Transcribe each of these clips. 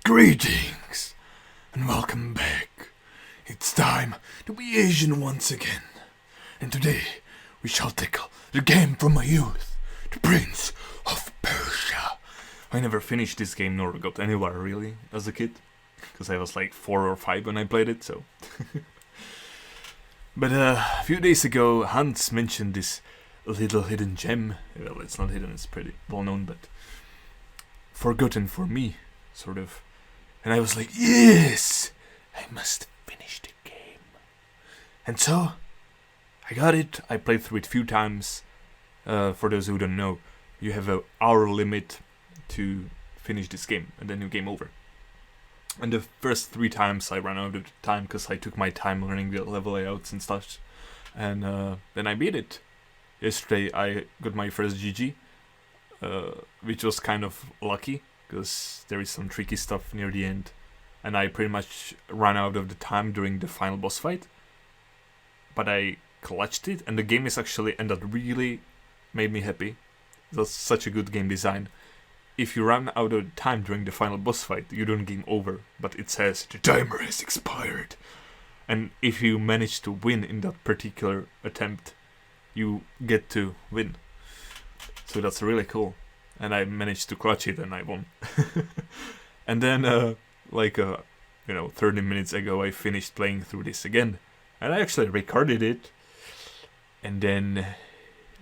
Greetings, and welcome back. It's time to be Asian once again. And today, we shall tackle the game from my youth, the Prince of Persia. I never finished this game nor got anywhere really as a kid, because I was like 4 or 5 when I played it, so... But a few days ago, Hans mentioned this little hidden gem. Well, it's not hidden, it's pretty well known, but forgotten for me, sort of. And I was like, yes, I must finish the game. And so, I got it. I played through it a few times. For those who don't know, you have an hour limit to finish this game, and then your game over. And the first 3 times I ran out of time because I took my time learning the level layouts and stuff. And then I beat it. Yesterday I got my first GG, which was kind of lucky because there is some tricky stuff near the end. And I pretty much ran out of the time during the final boss fight. But I clutched it, and the game is actually, and that really made me happy. That's such a good game design. If you run out of time during the final boss fight, you don't game over, but it says the timer has expired. And if you manage to win in that particular attempt, you get to win. So that's really cool. And I managed to clutch it and I won. And then, 30 minutes ago, I finished playing through this again. And I actually recorded it. And then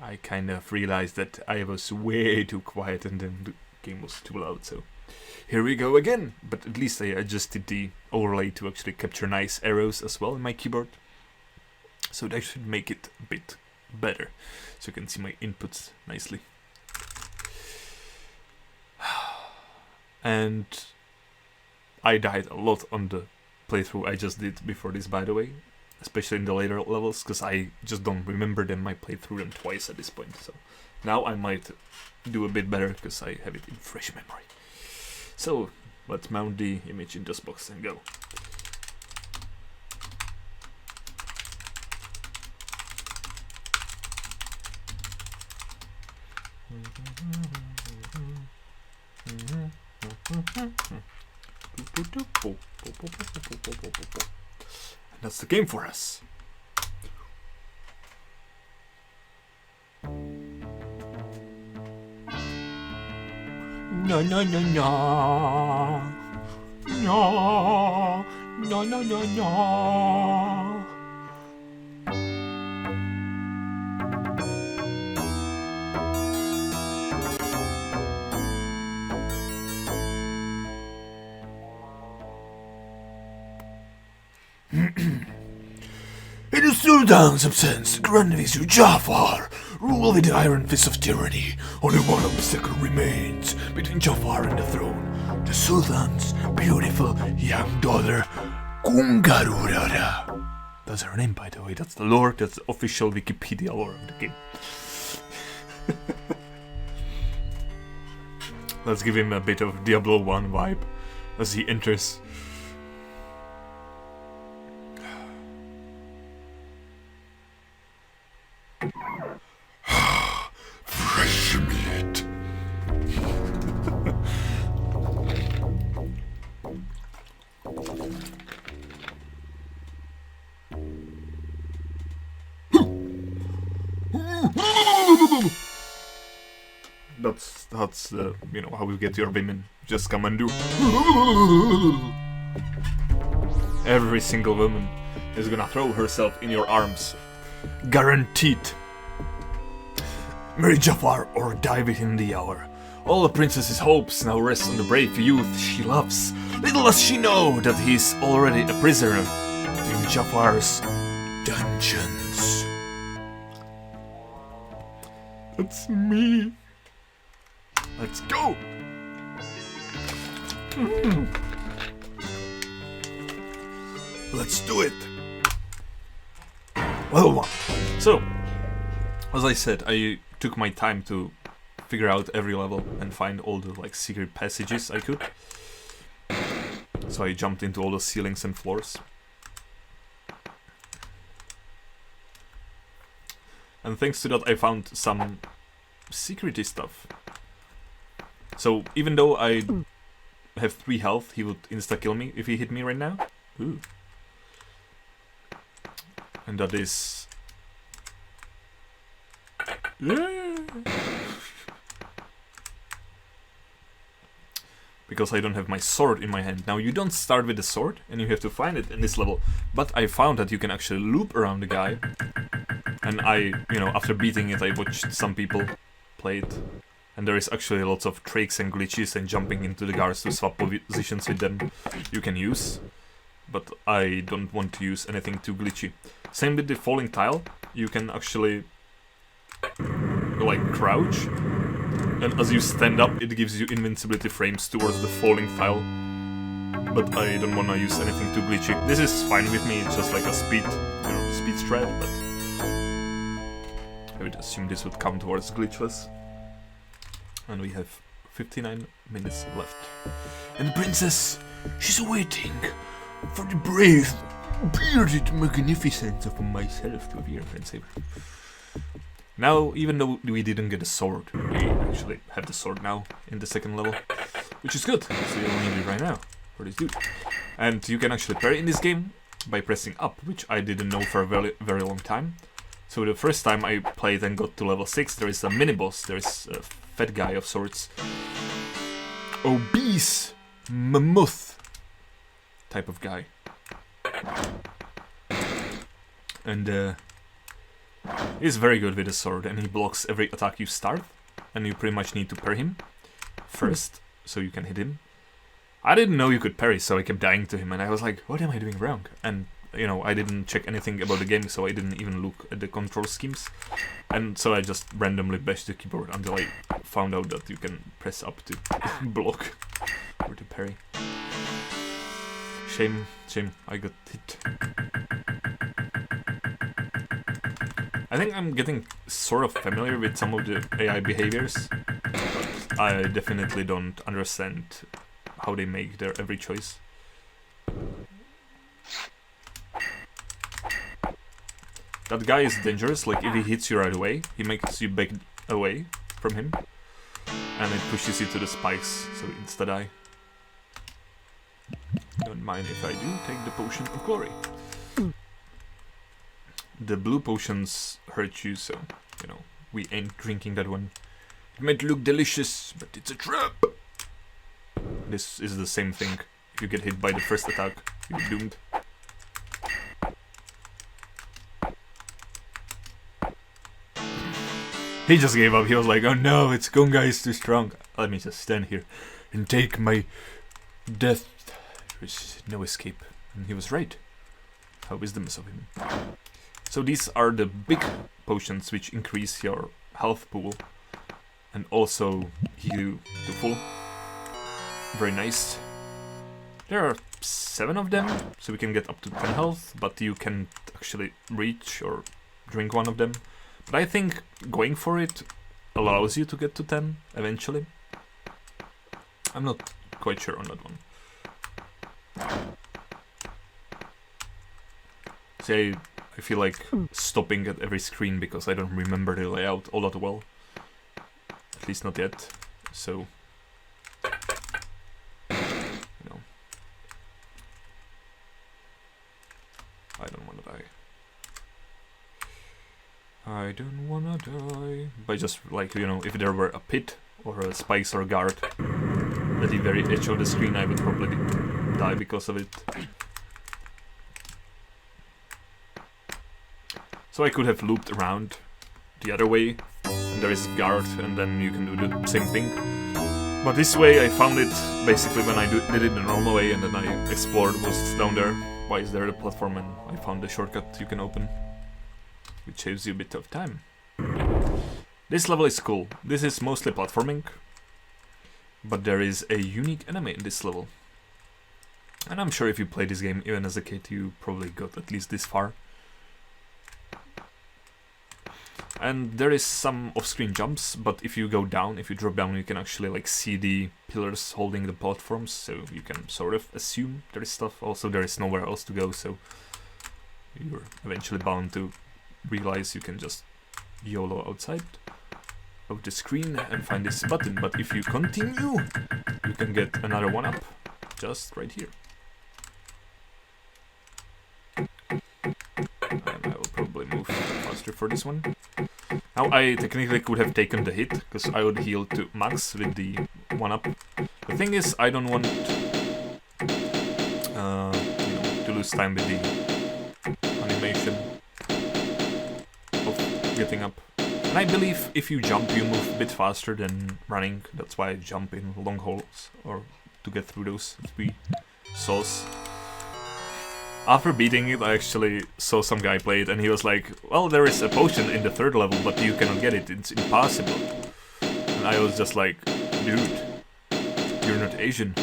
I kind of realized that I was way too quiet and then the game was too loud. So here we go again. But at least I adjusted the overlay to actually capture nice arrows as well in my keyboard. So that should make it a bit better. So you can see my inputs nicely. And I died a lot on the playthrough I just did before this, by the way. Especially in the later levels, because I just don't remember them. I played through them twice at this point. So now I might do a bit better, because I have it in fresh memory. So let's mount the image in this box and go. And that's the game for us. No, no, no, no. No, no, no, no, no. In the Sultan's absence, Grand Vizier Jafar ruled with the iron fist of tyranny. Only one obstacle remains between Jafar and the throne: the Sultan's beautiful young daughter, Kunga. That's her name, by the way. That's the lore. That's the official Wikipedia lore of the game. Let's give him a bit of Diablo 1 vibe as he enters. Fresh meat. That's how you get your women. Just come and do. Every single woman is gonna throw herself in your arms. Guaranteed. Marry Jafar or die within the hour. All the princess's hopes now rest on the brave youth she loves. Little does she know that he's already a prisoner in Jafar's dungeons. That's me. Let's go. Let's do it. Well, so as I said, I took my time to figure out every level and find all the secret passages I could. So I jumped into all the ceilings and floors. And thanks to that I found some secrety stuff. So even though I have 3 health, he would insta-kill me if he hit me right now. Ooh. And that is... Because I don't have my sword in my hand. Now, you don't start with the sword, and you have to find it in this level. But I found that you can actually loop around the guy. And after beating it, I watched some people play it. And there is actually lots of tricks and glitches and jumping into the guards to swap positions with them you can use. But I don't want to use anything too glitchy. Same with the falling tile. You can actually like crouch, and as you stand up it gives you invincibility frames towards the falling tile. But I don't want to use anything too glitchy. This is fine with me, it's just like a speed strat, but I would assume this would come towards glitchless. And we have 59 minutes left. And the princess, she's waiting for the brave, bearded magnificence of myself to appear and save her. Now, even though we didn't get a sword, we actually have the sword now in the second level, which is good, so we only need it right now for this dude. And you can actually parry in this game by pressing up, which I didn't know for a very, very long time. So the first time I played and got to level 6, there is a mini-boss, there is a fat guy of sorts. Obese mammoth type of guy. And he's very good with a sword, and he blocks every attack you start, and you pretty much need to parry him first, so you can hit him. I didn't know you could parry, so I kept dying to him, and I was like, what am I doing wrong? And, I didn't check anything about the game, so I didn't even look at the control schemes. And so I just randomly bashed the keyboard until I found out that you can press up to block or to parry. Shame, I got hit. I think I'm getting sort of familiar with some of the AI behaviors, but I definitely don't understand how they make their every choice. That guy is dangerous, like if he hits you right away, he makes you back away from him, and it pushes you to the spikes, so insta-die. Don't mind if I do take the potion of glory. The blue potions hurt you, so, we ain't drinking that one. It might look delicious, but it's a trap! This is the same thing. If you get hit by the first attack, you're doomed. He just gave up. He was like, oh no, it's Kunga is too strong. Let me just stand here and take my death. There's no escape. And he was right. How wisdomous of him. So these are the big potions which increase your health pool and also heal you to full. Very nice. There are 7 of them, so we can get up to 10 health, but you can't actually reach or drink one of them. But I think going for it allows you to get to 10 eventually. I'm not quite sure on that one. See, I feel like stopping at every screen because I don't remember the layout all that well. At least not yet. So, I don't want to die. I don't wanna die. By just like, if there were a pit or a spikes or a guard at the very edge of the screen, I would probably die because of it. So I could have looped around the other way, and there is a guard, and then you can do the same thing. But this way I found it basically when I did it the normal way, and then I explored what's down there. Why is there a platform, and I found the shortcut you can open, which saves you a bit of time. This level is cool. This is mostly platforming, but there is a unique enemy in this level. And I'm sure if you played this game even as a kid, you probably got at least this far. And there is some off-screen jumps, but if you go down, if you drop down, you can actually see the pillars holding the platforms, so you can sort of assume there is stuff. Also, there is nowhere else to go, so you're eventually bound to realize you can just YOLO outside. of the screen and find this button, but if you continue, you can get another one up, just right here. And I will probably move faster for this one. Now I technically could have taken the hit, because I would heal to max with the one up. The thing is, I don't want to lose time with the animation of getting up. And I believe if you jump, you move a bit faster than running. That's why I jump in long holes, or to get through those 3 saws. After beating it, I actually saw some guy play it, and he was like, well, there is a potion in the 3rd level, but you cannot get it, it's impossible. And I was just like, dude, you're not Asian.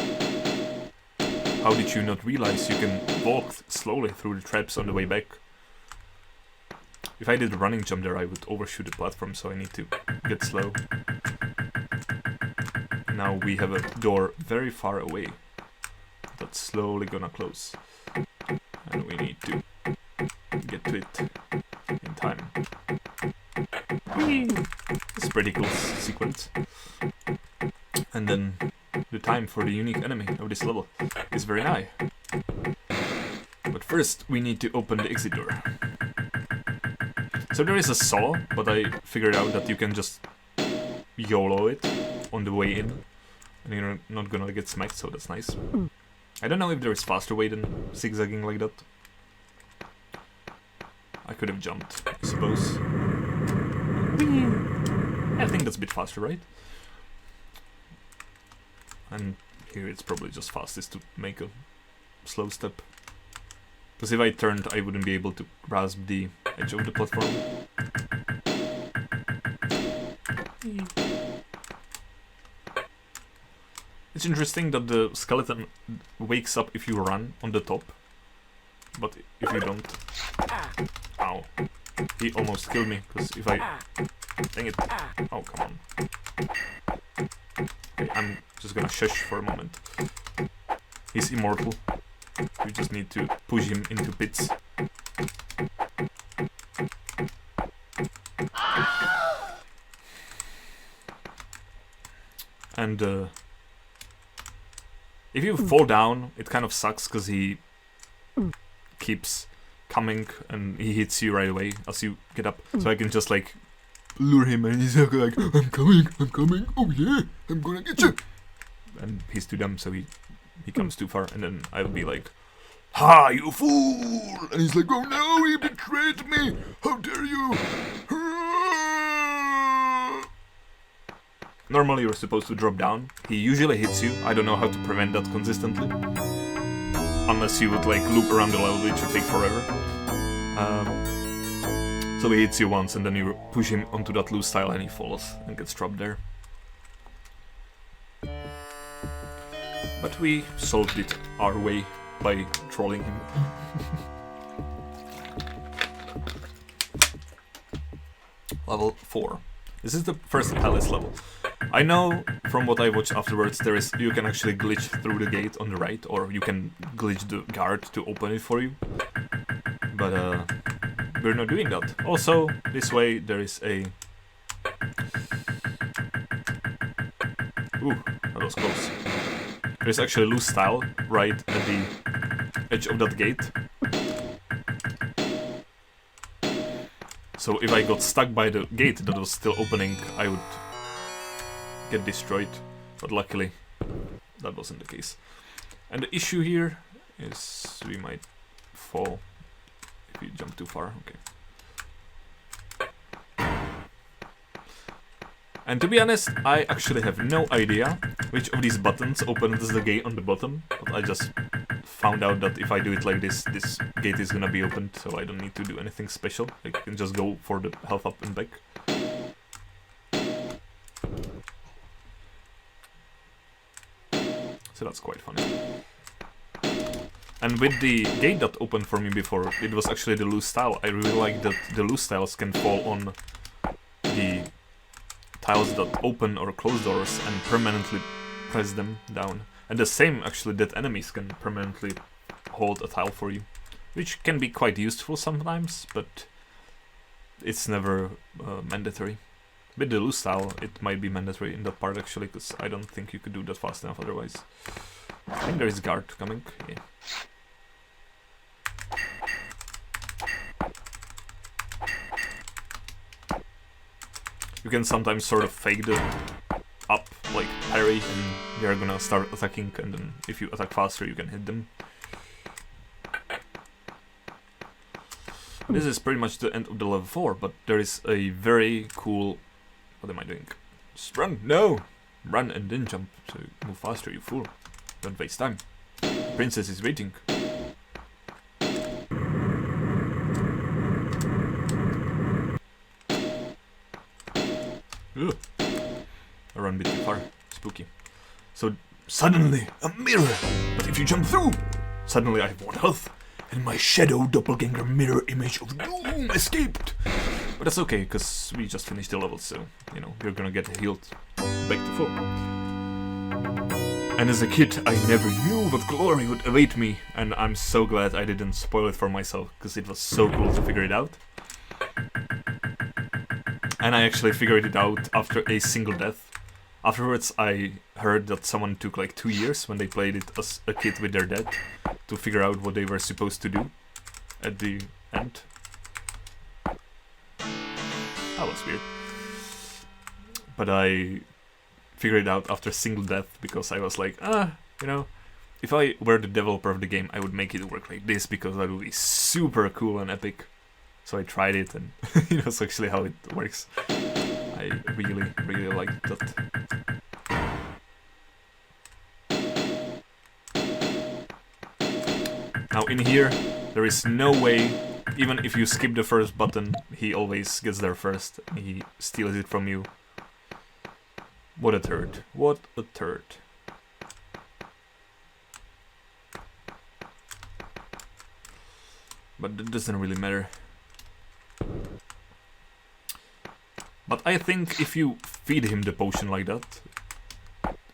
How did you not realize you can walk slowly through the traps on the way back? If I did a running jump there, I would overshoot the platform, so I need to get slow. Now we have a door very far away that's slowly gonna close. And we need to get to it in time. Whee! It's a pretty cool sequence. And then the time for the unique enemy of this level is very high. But first we need to open the exit door. So there is a saw, but I figured out that you can just YOLO it on the way in. And you're not gonna get smacked, so that's nice. I don't know if there is faster way than zigzagging like that. I could have jumped, I suppose. Whee! I think that's a bit faster, right? And here it's probably just fastest to make a slow step. Because if I turned, I wouldn't be able to grasp the edge of the platform. It's interesting that the skeleton wakes up if you run on the top, but if you don't... Ow. He almost killed me, because if I... Dang it. Oh, come on. Okay, I'm just gonna shush for a moment. He's immortal. We just need to push him into pits. And if you fall down, it kind of sucks because he keeps coming and he hits you right away as you get up. So I can just like lure him and he's like, I'm coming, oh yeah, I'm gonna get you. And he's too dumb, so he comes too far, and then I'll be like, ha, you fool! And he's like, oh no, he betrayed me! How dare you! Normally you're supposed to drop down. He usually hits you. I don't know how to prevent that consistently. Unless you would like loop around the level, which would take forever. So he hits you once and then you push him onto that loose tile and he falls and gets trapped there. But we solved it our way by trolling him. Level 4. This is the first palace level. I know from what I watched afterwards, you can actually glitch through the gate on the right, or you can glitch the guard to open it for you. But we're not doing that. Also, this way there is a... Ooh, that was close. There's actually a loose tile right at the edge of that gate. So if I got stuck by the gate that was still opening, I would get destroyed. But luckily, that wasn't the case. And the issue here is we might fall if we jump too far. Okay. And to be honest, I actually have no idea which of these buttons opens the gate on the bottom. But I just found out that if I do it like this, this gate is gonna be opened, so I don't need to do anything special. I can just go for the health up and back. So that's quite funny. And with the gate that opened for me before, it was actually the loose tile. I really like that the loose tiles can fall on the tiles that open or close doors and permanently press them down. And the same actually that enemies can permanently hold a tile for you, which can be quite useful sometimes, but it's never mandatory. With the loose style, it might be mandatory in that part actually, because I don't think you could do that fast enough otherwise. I think there is guard coming. Yeah. You can sometimes sort of fake the up, like parry, and they're gonna start attacking, and then if you attack faster you can hit them. This is pretty much the end of the level 4, but there is a very cool... What am I doing? Just run! No! Run and then jump to move faster, you fool. Don't waste time. Princess is waiting. Ugh. I run a bit too far. Spooky. So, suddenly, a mirror! But if you jump through, suddenly I have 1 health. And my shadow doppelganger mirror image of doom escaped! But that's okay, because we just finished the level, so, you know, we're gonna get healed back to full. And as a kid, I never knew what glory would await me, and I'm so glad I didn't spoil it for myself, because it was so cool to figure it out. And I actually figured it out after a single death. Afterwards, I heard that someone took like 2 years when they played it as a kid with their dad to figure out what they were supposed to do at the end. That was weird. But I figured it out after a single death because I was like, you know, if I were the developer of the game, I would make it work like this because that would be super cool and epic. So I tried it, and you know, it's actually how it works. I really, really liked that. Now in here, there is no way, even if you skip the first button, he always gets there first. He steals it from you. What a turd. What a turd. But that doesn't really matter. But I think if you feed him the potion like that,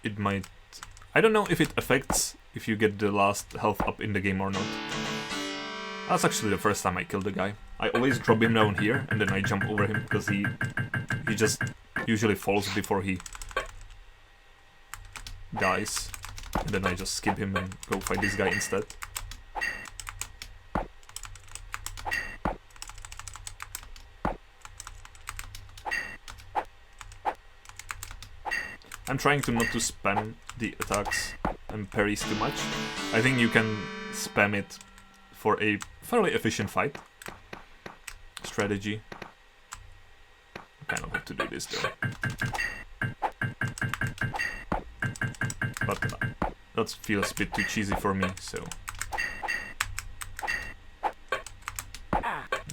it might... I don't know if it affects if you get the last health up in the game or not. That's actually the first time I killed the guy. I always drop him down here and then I jump over him because he just usually falls before he dies. And then I just skip him and go fight this guy instead. I'm trying to not to spam the attacks and parries too much. I think you can spam it for a fairly efficient fight strategy. I kind of have to do this though. But that feels a bit too cheesy for me, so...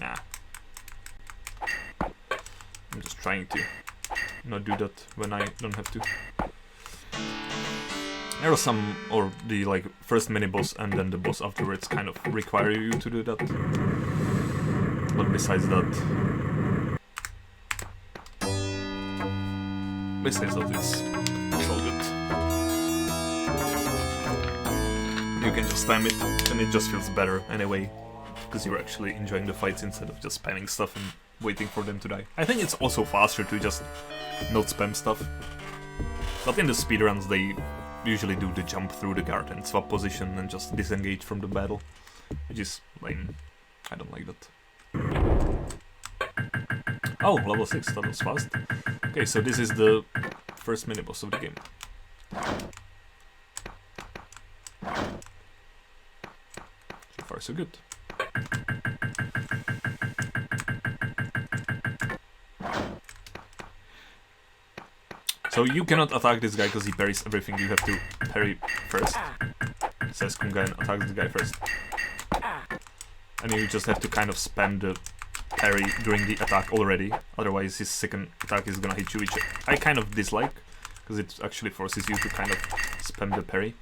Nah. I'm just trying to not do that when I don't have to. There are some, or the like first mini boss and then the boss afterwards kind of require you to do that. But besides that, it's all good. You can just spam it, and it just feels better anyway, because you're actually enjoying the fights instead of just spamming stuff and waiting for them to die. I think it's also faster to just not spam stuff. But in the speedruns they usually do the jump through the guard and swap position and just disengage from the battle, which is lame. I don't like that. Oh, level 6, that was fast. Okay, so this is the first mini-boss of the game. So far so good. So you cannot attack this guy because he parries everything. You have to parry first. Says Kunga and attacks the guy first. And you just have to kind of spam the parry during the attack already. Otherwise his second attack is gonna hit you, which I kind of dislike. Because it actually forces you to kind of spam the parry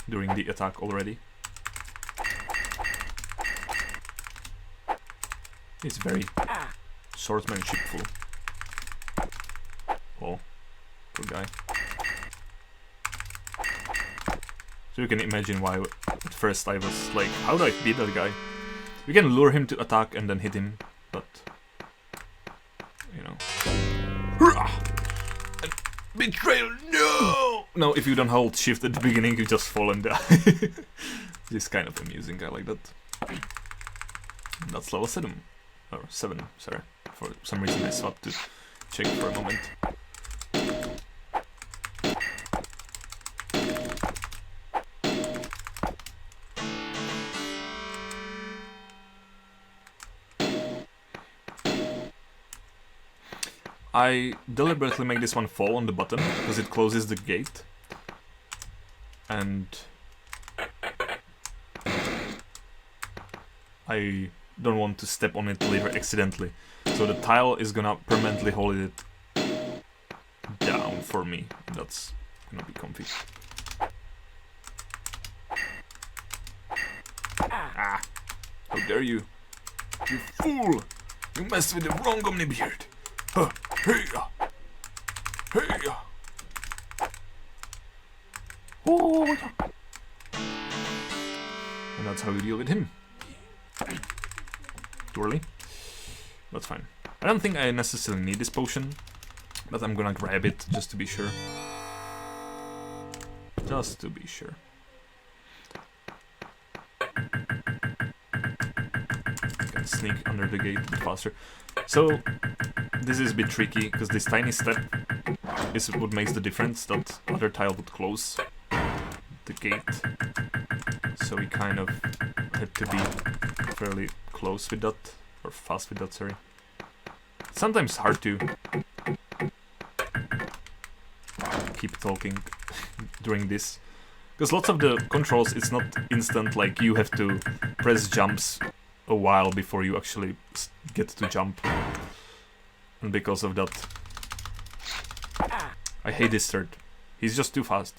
during the attack already. He's very swordsmanshipful. Oh, poor guy. So you can imagine why at first I was like, how do I beat that guy? You can lure him to attack and then hit him, but you know, betrayal, no! No, if you don't hold shift at the beginning, you just fall and die. This is kind of amusing, I like that. That's level 7. Or 7, sorry. For some reason I swapped to check for a moment. I deliberately make this one fall on the bottom, because it closes the gate. And I don't want to step on it later accidentally. So the tile is gonna permanently hold it down for me. That's gonna be comfy. Ah! How dare you! You fool! You messed with the wrong Omnibeard! Huh! Hey-ya! Hey-ya! Oh, yeah. And that's how you deal with him. Too early? That's fine. I don't think I necessarily need this potion, but I'm gonna grab it just to be sure. Just to be sure. I can sneak under the gate a bit faster. So, this is a bit tricky, because this tiny step is what makes the difference, that other tile would close the gate. So we kind of had to be fairly close with that, or fast with that, sorry. It's sometimes hard to keep talking during this, because lots of the controls, it's not instant, like you have to press jumps a while before you actually get to jump. And because of that, I hate this third. He's just too fast.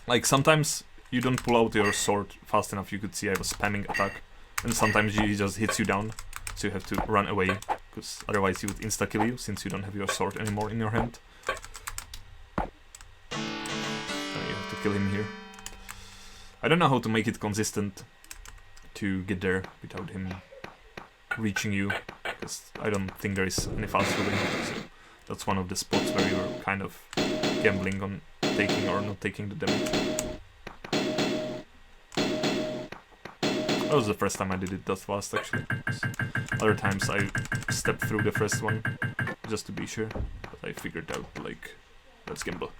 Like, sometimes you don't pull out your sword fast enough. You could see I was spamming attack. And sometimes he just hits you down. So you have to run away, because otherwise he would insta-kill you, since you don't have your sword anymore in your hand. And you have to kill him here. I don't know how to make it consistent to get there without him reaching you, because I don't think there is any faster way. So that's one of the spots where you're kind of gambling on taking or not taking the damage. That was the first time I did it that fast, actually. Other times I stepped through the first one just to be sure, but I figured out, like, let's gamble.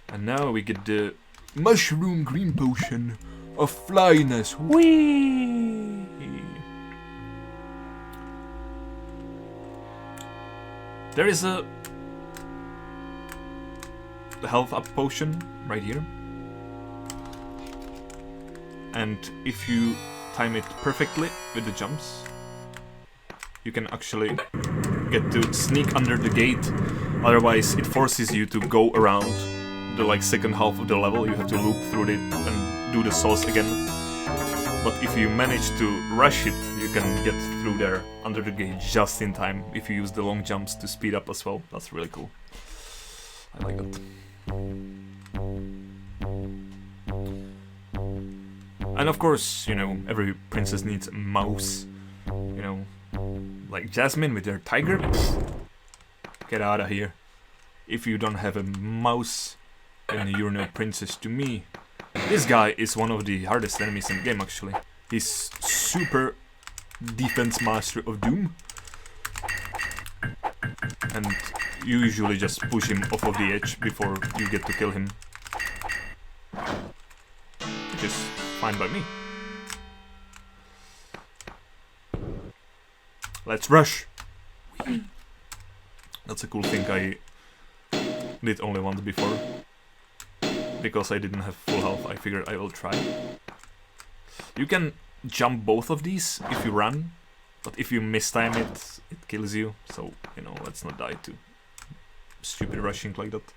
And now we get the mushroom green potion of flyness. Whee! There is a health up potion right here. And if you time it perfectly with the jumps, you can actually get to sneak under the gate. Otherwise, it forces you to go around the like second half of the level. You have to loop through it and do the sauce again. But if you manage to rush it, you can get through there under the gate just in time if you use the long jumps to speed up as well. That's really cool. I like that. And of course, you know, every princess needs a mouse. You know, like Jasmine with her tiger. Get out of here. If you don't have a mouse, then you're no princess to me. This guy is one of the hardest enemies in the game, actually. He's super defense master of doom. And you usually just push him off of the edge before you get to kill him. Which is fine by me. Let's rush! That's a cool thing I did only once before. Because I didn't have full health, I figured I will try. You can jump both of these if you run, but if you mistime it, it kills you. So, you know, let's not die to stupid rushing like that.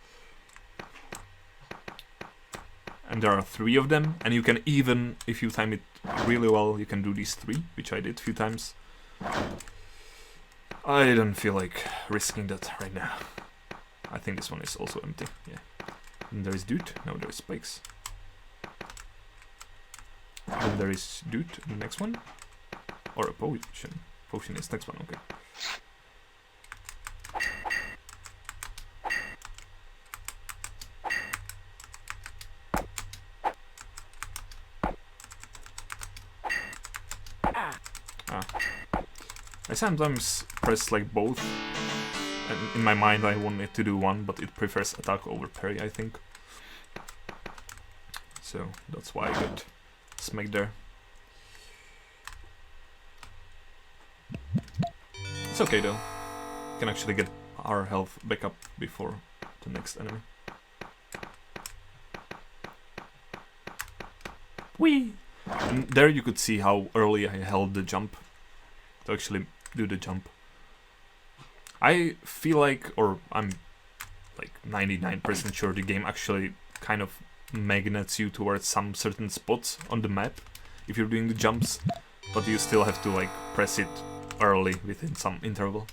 And there are 3 of them, and you can even, if you time it really well, you can do these 3, which I did a few times. I don't feel like risking that right now. I think this one is also empty, yeah. And there is Dude, no, there is Spikes. Then there is Dude, the next one. Or a potion. Potion is next one, okay. I sometimes press like both, and in my mind I want it to do one, but it prefers attack over parry, I think. So that's why I got smacked there. It's okay though. We can actually get our health back up before the next enemy. Whee! And there you could see how early I held the jump to actually do the jump. I feel like, or I'm like 99% sure the game actually kind of magnets you towards some certain spots on the map if you're doing the jumps, but you still have to like press it early within some interval.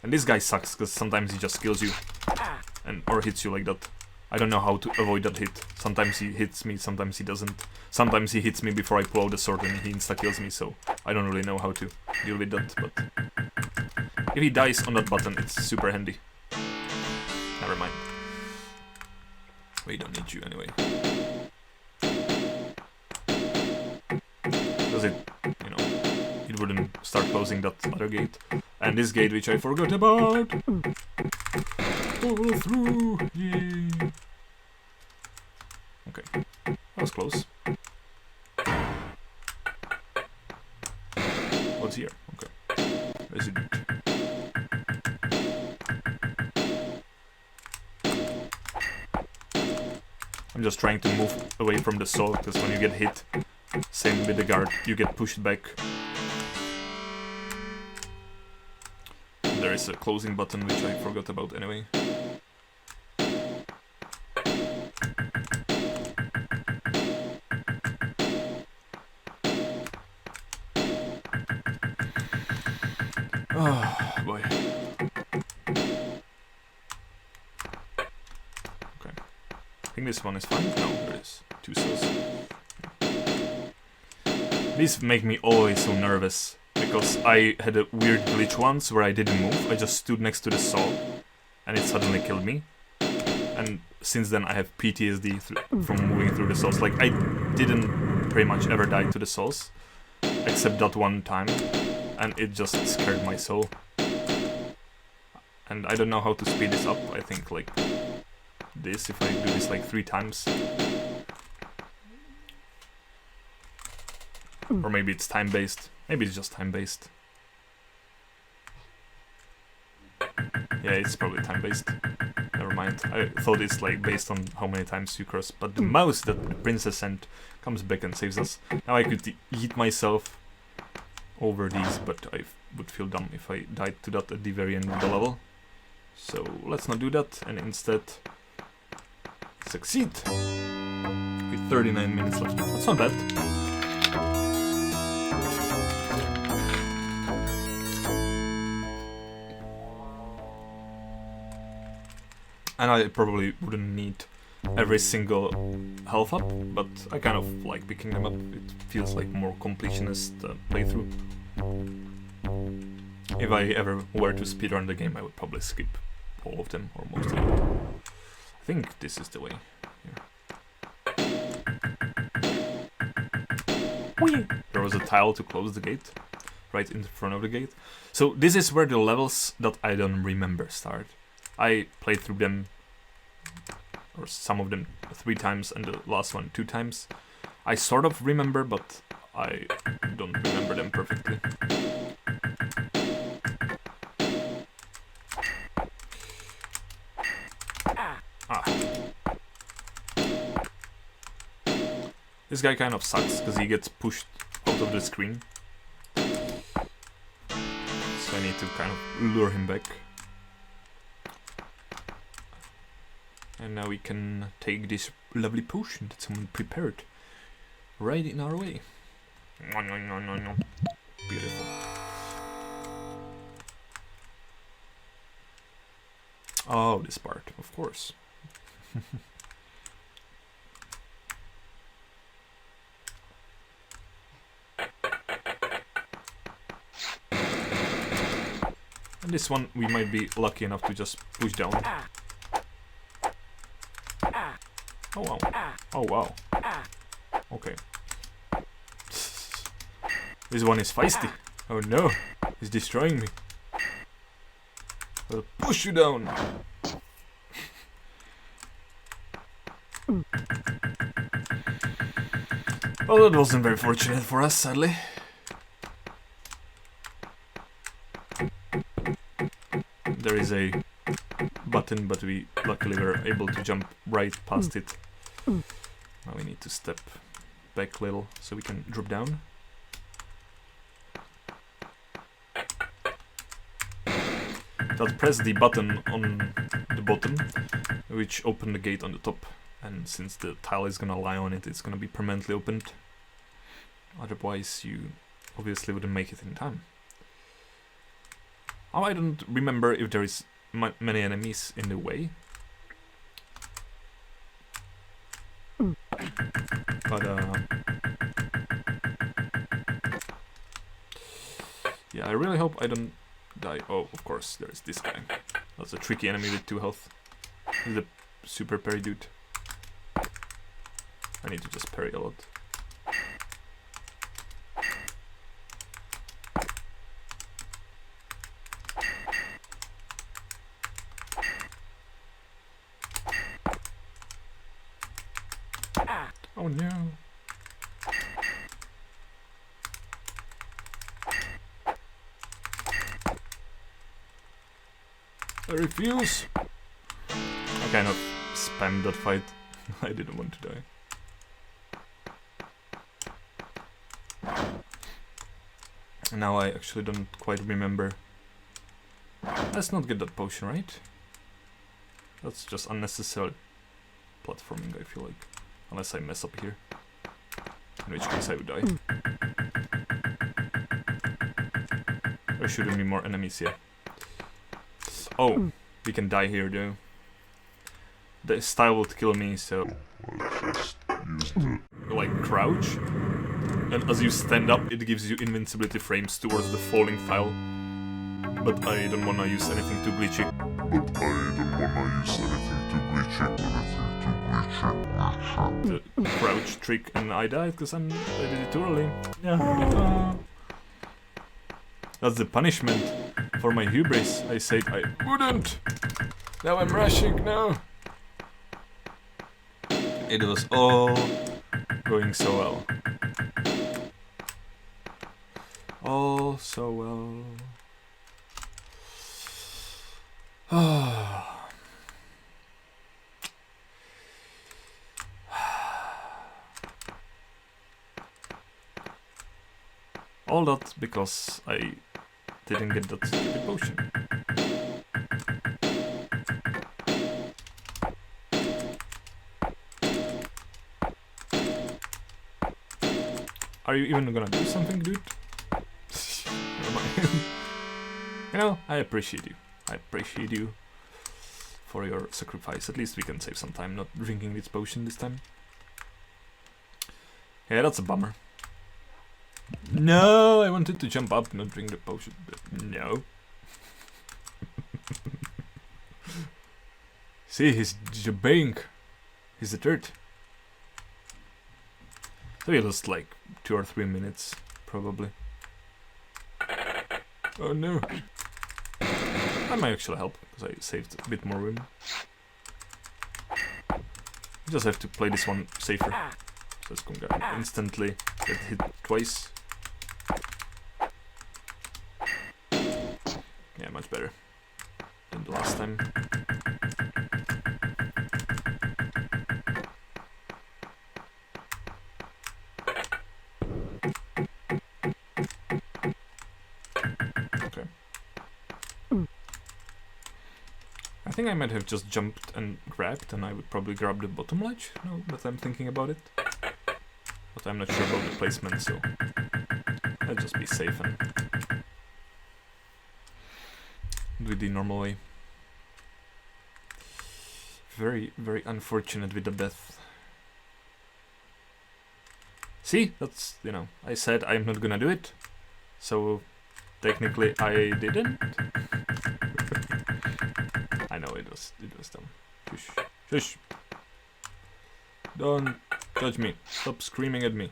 And this guy sucks because sometimes he just kills you and or hits you like that. I don't know how to avoid that hit. Sometimes he hits me, sometimes he doesn't. Sometimes he hits me before I pull out the sword and he insta-kills me, so I don't really know how to deal with that, but if he dies on that button, it's super handy. Never mind. We don't need you anyway. Because it, you know, it wouldn't start closing that other gate. And this gate, which I forgot about. Go through, yay. Okay, that was close. What's here? Okay, resident. I'm just trying to move away from the saw, because when you get hit, same with the guard, you get pushed back. There is a closing button, which I forgot about anyway. Oh boy. Okay. I think this one is fine. No, there is 2 souls. These make me always so nervous, because I had a weird glitch once where I didn't move. I just stood next to the saw and it suddenly killed me. And since then I have PTSD from moving through the saws. Like, I didn't pretty much ever die to the saws, except that one time. And it just scared my soul. And I don't know how to speed this up. I think like this, if I do this like 3 times. Or maybe it's time-based. Maybe it's just time-based. Yeah, it's probably time-based. Never mind. I thought it's like based on how many times you cross. But the mouse that the princess sent comes back and saves us. Now I could eat myself over these, but I would feel dumb if I died to that at the very end of the level. So let's not do that, and instead succeed with 39 minutes left. That's not bad. And I probably wouldn't need every single health up, but I kind of like picking them up. It feels like more completionist playthrough. If I ever were to speedrun the game, I would probably skip all of them, or most of them. I think this is the way. Yeah. There was a tile to close the gate, right in front of the gate. So this is where the levels that I don't remember start. I played through them, or some of them 3 times, and the last one 2 times. I sort of remember, but I don't remember them perfectly. This guy kind of sucks, because he gets pushed out of the screen. So I need to kind of lure him back. And now we can take this lovely potion that someone prepared right in our way. Beautiful. Oh, this part, of course. And this one we might be lucky enough to just push down. Oh wow. Oh wow. Okay. This one is feisty. Oh no. He's destroying me. I'll push you down. Well, that wasn't very fortunate for us, sadly. There is a button, but we luckily were able to jump right past it. Now we need to step back a little so we can drop down. I'll press the button on the bottom, which opened the gate on the top. And since the tile is gonna lie on it, it's gonna be permanently opened. Otherwise, you obviously wouldn't make it in time. Oh, I don't remember if there is many enemies in the way. But yeah, I really hope I don't die. Oh, of course, there's this guy. That's a tricky enemy with 2 health. He's a super parry dude. I need to just parry a lot. Oh no. I refuse. I kind of spammed that fight. I didn't want to die. And now I actually don't quite remember. Let's not get that potion, right? That's just unnecessary platforming, I feel like. Unless I mess up here. In which case I would die. There shouldn't be more enemies here. Oh, we can die here though. The style would kill me, so... like crouch. And as you stand up, it gives you invincibility frames towards the falling tile. But I don't wanna use anything too glitchy. The crouch trick, and I died because I did it too early. That's the punishment for my hubris. I said I wouldn't. Now I'm rushing now. It was all going so well. All so well. All that because I didn't get that stupid potion. Are you even gonna do something, dude? Never mind. You know, I appreciate you. I appreciate you for your sacrifice. At least we can save some time not drinking this potion this time. Yeah, that's a bummer. No, I wanted to jump up, not drink the potion, but no. See, he's obeying. He's a turd. So he lost like 2 or 3 minutes, probably. Oh no. That might actually help, because I saved a bit more room. You just have to play this one safer. Says Kunga. Instantly get hit twice. Yeah, much better than the last time. Okay. I think I might have just jumped and grabbed, and I would probably grab the bottom ledge, now that I'm thinking about it. But I'm not sure about the placement, so I'll just be safe and do it the normal way. Very, very unfortunate with the death. See, that's, you know, I said I'm not gonna do it, so technically I didn't. I know it was dumb. Shush, shush. Don't judge me. Stop screaming at me.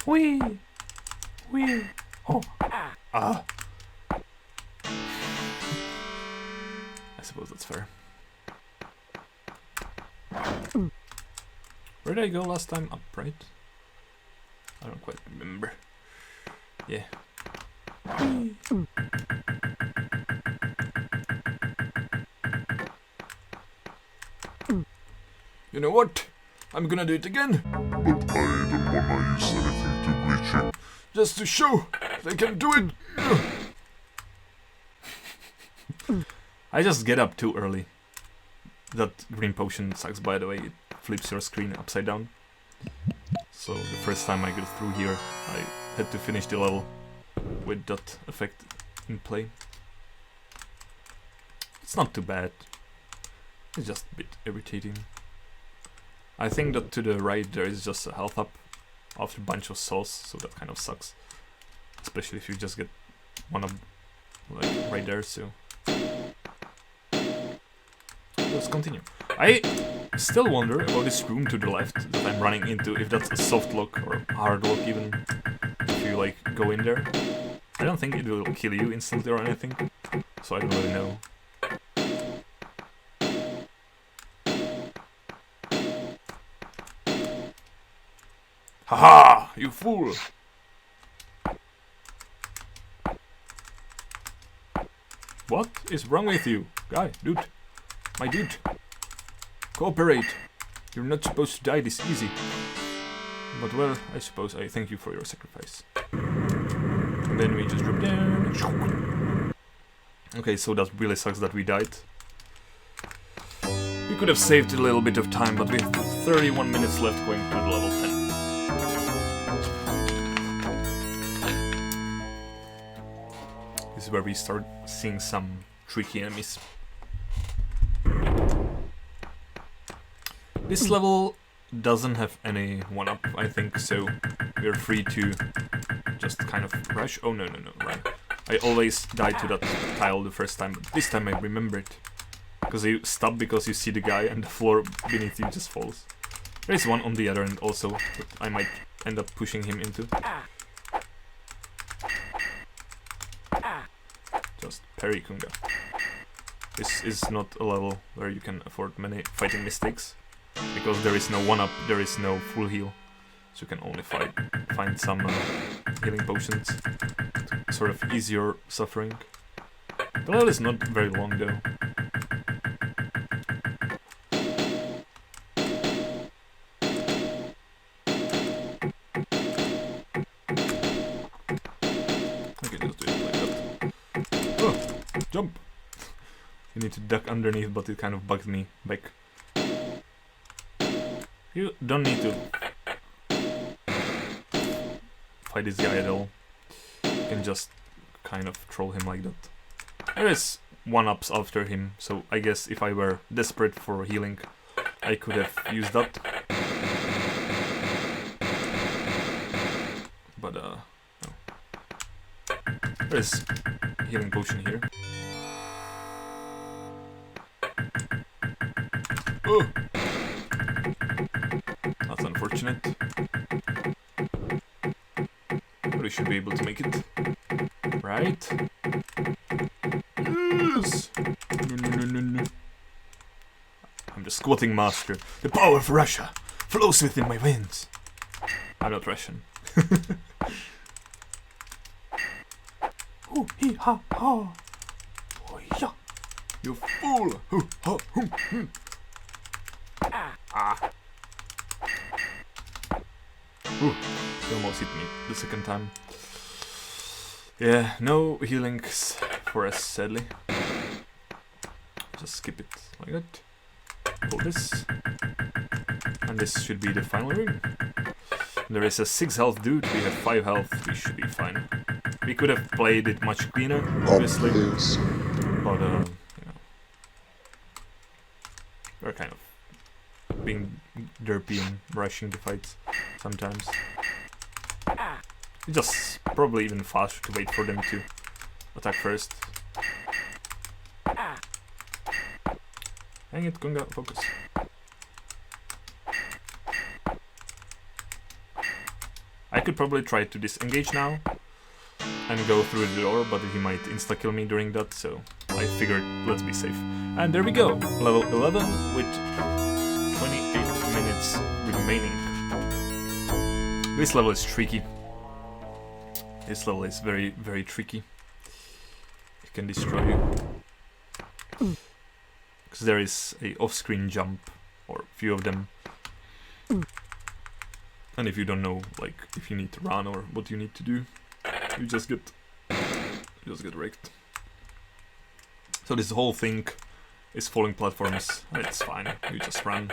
Wee! Wee! Oh! Ah! I suppose that's fair. Where did I go last time? Up, right? I don't quite remember. Yeah. You know what? I'm gonna do it again. But I don't wanna use anything too glitchy. Just to show they can do it. I just get up too early. That green potion sucks, by the way. It flips your screen upside down. So the first time I got through here, I had to finish the level with that effect in play. It's not too bad. It's just a bit irritating. I think that to the right there is just a health up after a bunch of souls, so that kind of sucks. Especially if you just get one up like right there, so let's continue. I still wonder about this room to the left that I'm running into, if that's a soft lock or hard lock even, if you like go in there. I don't think it will kill you instantly or anything, so I don't really know. Haha! You fool! What is wrong with you? Guy, dude. My dude. Cooperate. You're not supposed to die this easy. But well, I suppose I thank you for your sacrifice. And then we just drop down. Okay, so that really sucks that we died. We could have saved a little bit of time, but we have 31 minutes left going to the level 10. This is where we start seeing some tricky enemies. This level doesn't have any 1-up, I think, so we're free to just kind of rush. Oh no, right. I always die to that tile the first time, but this time I remember it. Because you stop because you see the guy and the floor beneath you just falls. There is one on the other end also, that I might end up pushing him into. Just parry Kunga. This is not a level where you can afford many fighting mistakes. Because there is no 1-up, there is no full heal. So you can only find some healing potions to sort of ease your suffering. The level is not very long though. Okay, just do it like that. Oh, jump! You need to duck underneath, but it kind of bugged me back. You don't need to fight this guy at all. You can just kind of troll him like that. There is 1-ups after him, so I guess if I were desperate for healing, I could have used that. But no. There is a healing potion here. Oh! That's unfortunate. But we should be able to make it. Right? Yes! No. I'm the squatting master. The power of Russia flows within my veins. I'm not Russian. Ooh, hee, ha, ha. Oh, yeah. You fool! Hoo, ha, hoo, hoo. Ah. Ooh, he almost hit me the second time. Yeah, no healings for us, sadly. Just skip it like that. Pull this. And this should be the final room. There is a 6 health dude, we have 5 health, we should be fine. We could have played it much cleaner, obviously. But, you know. We're kind of being derpy and rushing the fights sometimes. It's just probably even faster to wait for them to attack first. Hang it, Kunga, focus. I could probably try to disengage now and go through the door, but he might insta-kill me during that, so I figured let's be safe. And there we go, level 11 with 28 minutes remaining. This level is tricky. This level is very, very tricky. It can destroy you. Because there is a off-screen jump, or a few of them. And if you don't know, like, if you need to run or what you need to do, you just get wrecked. So this whole thing is falling platforms, and it's fine, you just run.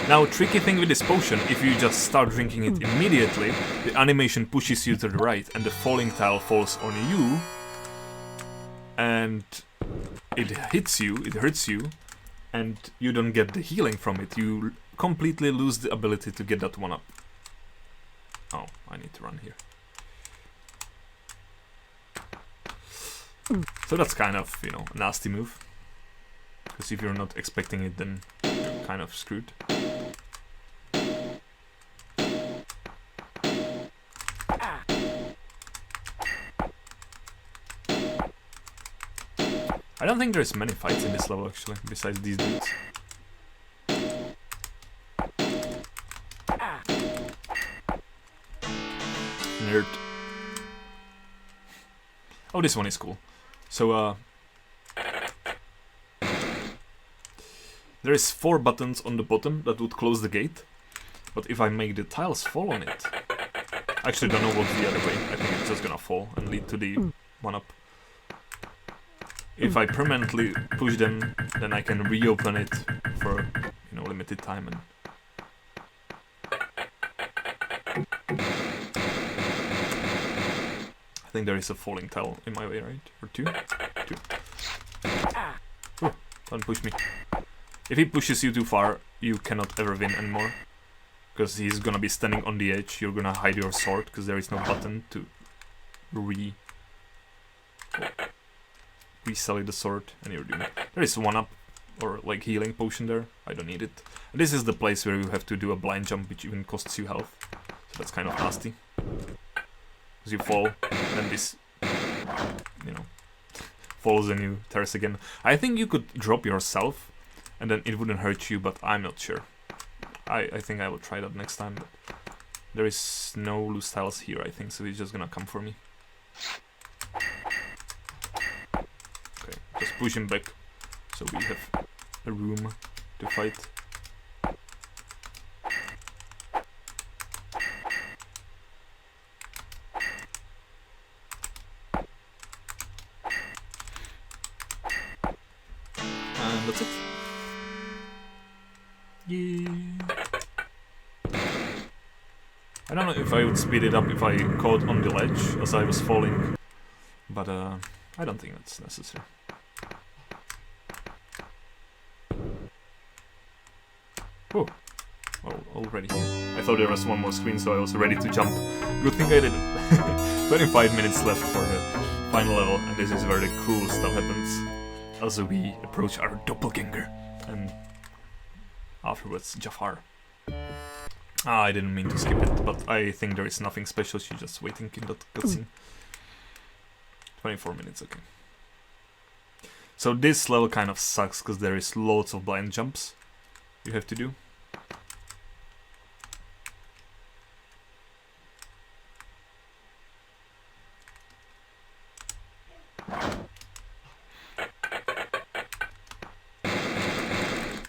Now, tricky thing with this potion, if you just start drinking it immediately, the animation pushes you to the right, and the falling tile falls on you, and it hits you, it hurts you, and you don't get the healing from it. You completely lose the ability to get that one up. Oh, I need to run here. So that's kind of, you know, a nasty move. Because if you're not expecting it, then you're kind of screwed. I don't think there's many fights in this level actually, besides these dudes. Nerd. Oh, this one is cool. So, there is 4 buttons on the bottom that would close the gate, but if I make the tiles fall on it, I actually don't know what's the other way. I think it's just gonna fall and lead to the one up. If I permanently push them, then I can reopen it for, you know, limited time. And I think there is a falling tile in my way, right? Or 2? 2. Oh, don't push me. If he pushes you too far, you cannot ever win anymore. Because he's gonna be standing on the edge, you're gonna hide your sword, because there is no button to resell the sword, and you're doing it. There is one up, or like healing potion there, I don't need it. And this is the place where you have to do a blind jump, which even costs you health. So that's kind of nasty. Because you fall, then this, you know, falls and you tears again. I think you could drop yourself, and then it wouldn't hurt you, but I'm not sure. I think I will try that next time, but there is no loose tiles here, I think, so he's just gonna come for me. Okay, just push him back, so we have a room to fight. And that's it. Yeah. I don't know if I would speed it up if I caught on the ledge as I was falling, but I don't think that's necessary. Oh, already. I thought there was one more screen, so I was ready to jump. Good thing I didn't. 25 minutes left for the final level, and this is where the cool stuff happens. Also, we approach our doppelganger, and afterwards, Jafar. Ah, I didn't mean to skip it, but I think there is nothing special, she's just waiting in that cutscene. 24 minutes, okay. So this level kind of sucks, because there is loads of blind jumps you have to do.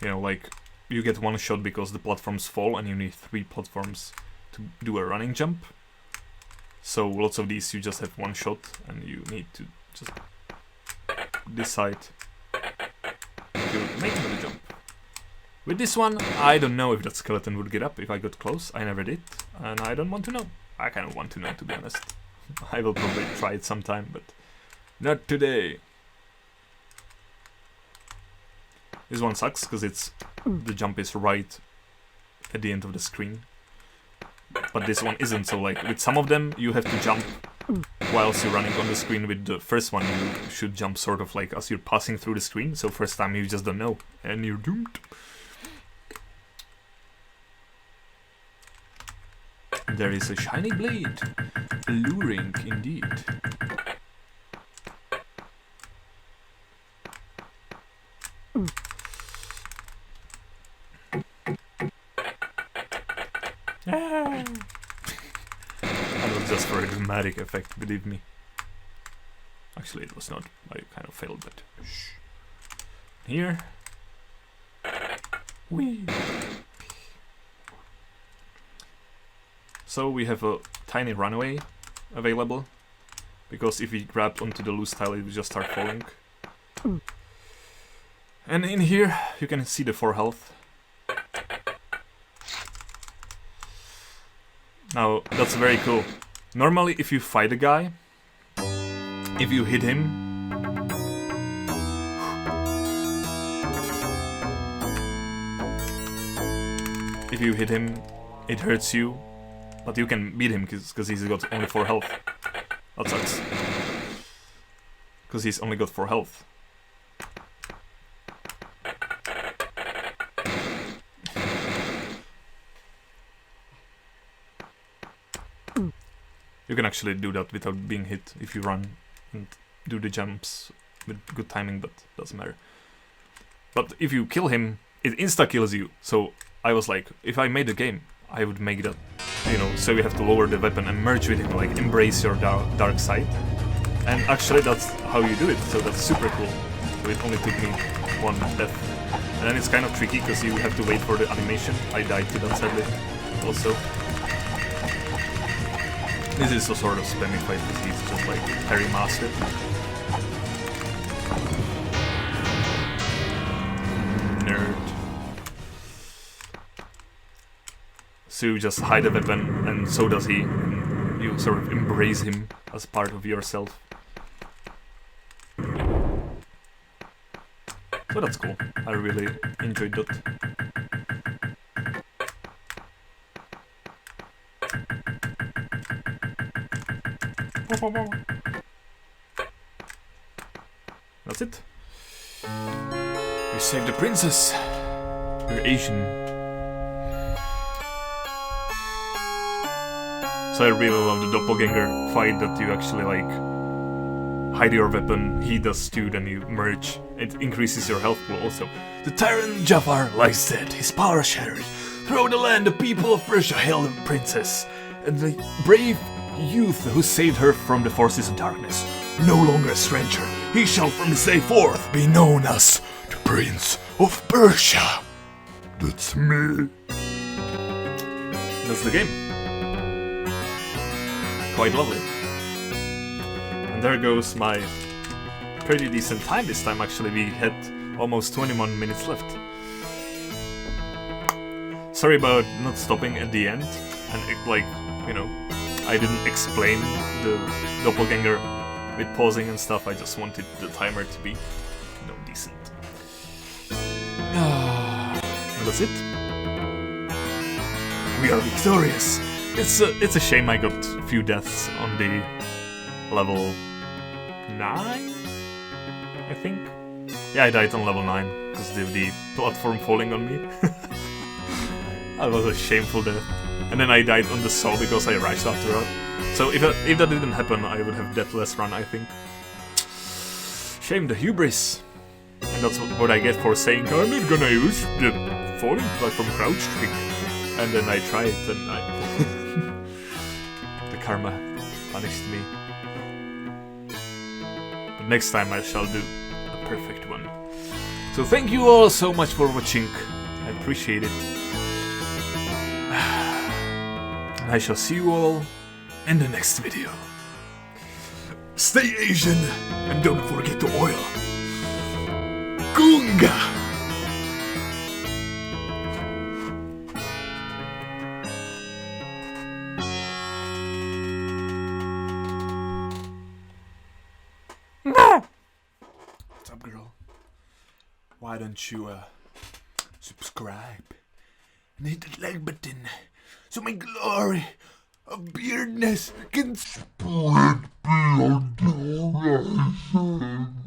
You know, like, you get one shot because the platforms fall and you need 3 platforms to do a running jump. So lots of these you just have one shot and you need to just decide if you're making the jump. With this one, I don't know if that skeleton would get up if I got close. I never did, and I don't want to know. I kind of want to know, to be honest. I will probably try it sometime, but not today. This one sucks because the jump is right at the end of the screen, but this one isn't. So like with some of them you have to jump whilst you're running on the screen. With the first one you should jump sort of like as you're passing through the screen, so first time you just don't know and you're doomed. There is a shiny blade. Alluring indeed. That was just for a dramatic effect, believe me. Actually, it was not. I kind of failed, but shh. Here. Whee! So we have a tiny runaway available, because if we grab onto the loose tile, it will just start falling. And in here, you can see the 4 health. Now, that's very cool. Normally, if you fight a guy, if you hit him, it hurts you, but you can beat him because he's got only 4 health. That sucks. Because he's only got 4 health. You can actually do that without being hit if you run and do the jumps with good timing, but doesn't matter. But if you kill him, it insta-kills you. So I was like, if I made a game, I would make that, you know, so you have to lower the weapon and merge with him, like embrace your dark side. And actually that's how you do it, so that's super cool. So it only took me 1 death. And then it's kind of tricky because you have to wait for the animation. I died to that sadly, also. This is a sort of spammy fight because he's just like parry master. Nerd. So you just hide the weapon and so does he. And you sort of embrace him as part of yourself. So that's cool. I really enjoyed that. That's it. We saved the princess. We're Asian. So I really love the doppelganger fight that you actually like hide your weapon, he does too, then you merge. It increases your health pool also. The tyrant Jafar lies dead, his power shattered. Throughout the land, the people of Persia hail the princess, and the brave youth who saved her from the forces of darkness. No longer a stranger, he shall from this day forth be known as the Prince of Persia. That's me. That's the game. Quite lovely. And there goes my pretty decent time this time actually. We had almost 21 minutes left. Sorry about not stopping at the end, and it, like, you know, I didn't explain the doppelganger with pausing and stuff. I just wanted the timer to be, you know, decent. And that's it. We are victorious. It's a shame I got a few deaths on the level 9, I think. Yeah, I died on level 9 because of the platform falling on me. That was a shameful death. And then I died on the saw because I rushed after her. So if that didn't happen, I would have deathless run, I think. Shame, the hubris. And that's what I get for saying, I'm not gonna use the falling platform crouch trick. And then I tried and the karma punished me. But next time I shall do a perfect one. So thank you all so much for watching. I appreciate it. I shall see you all in the next video. Stay Asian and don't forget to oil. Kunga! What's up, girl? Why don't you subscribe and hit that like button so my glory of beardness can spread beyond the horizon?